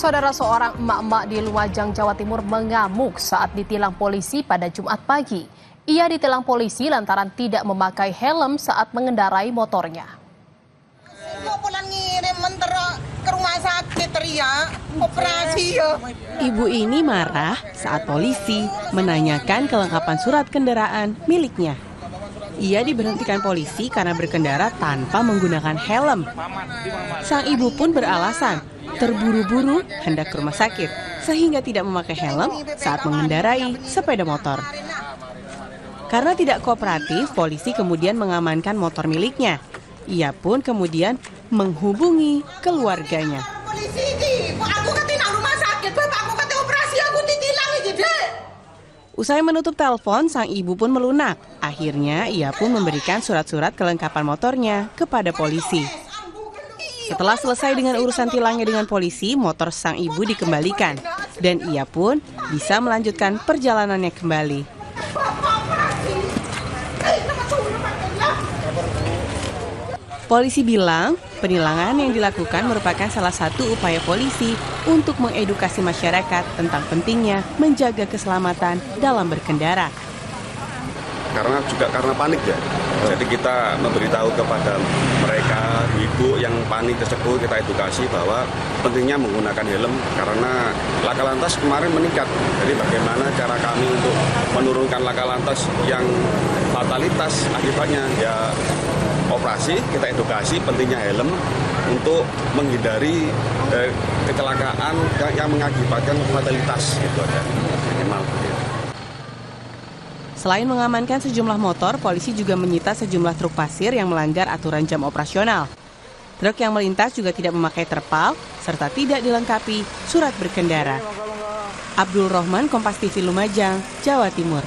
Saudara, seorang emak-emak di Lumajang, Jawa Timur mengamuk saat ditilang polisi pada Jumat pagi. Ia ditilang polisi lantaran tidak memakai helm saat mengendarai motornya. Ke rumah sakit teriak, operasi ya. Ibu ini marah saat polisi menanyakan kelengkapan surat kendaraan miliknya. Ia diberhentikan polisi karena berkendara tanpa menggunakan helm. Sang ibu pun beralasan terburu-buru hendak ke rumah sakit sehingga tidak memakai helm saat mengendarai sepeda motor. Karena tidak kooperatif, polisi kemudian mengamankan motor miliknya. Ia pun kemudian menghubungi keluarganya. Polisi ini, aku ketinang rumah sakit, bapakku kata operasi, aku ditilang iki, Dek. Usai menutup telepon, sang ibu pun melunak. Akhirnya ia pun memberikan surat-surat kelengkapan motornya kepada polisi. Setelah selesai dengan urusan tilangnya dengan polisi, motor sang ibu dikembalikan. Dan ia pun bisa melanjutkan perjalanannya kembali. Polisi bilang, penilangan yang dilakukan merupakan salah satu upaya polisi untuk mengedukasi masyarakat tentang pentingnya menjaga keselamatan dalam berkendara. Karena panik ya. Jadi kita memberitahu kepada mereka, ibu yang panik tersebut, kita edukasi bahwa pentingnya menggunakan helm karena laka lantas kemarin meningkat. Jadi bagaimana cara kami untuk menurunkan laka lantas yang fatalitas akibatnya ya operasi, kita edukasi pentingnya helm untuk menghindari kecelakaan yang mengakibatkan fatalitas gitu aja. Minimal. Selain mengamankan sejumlah motor, polisi juga menyita sejumlah truk pasir yang melanggar aturan jam operasional. Truk yang melintas juga tidak memakai terpal, serta tidak dilengkapi surat berkendara. Abdul Rohman, Kompas TV Lumajang, Jawa Timur.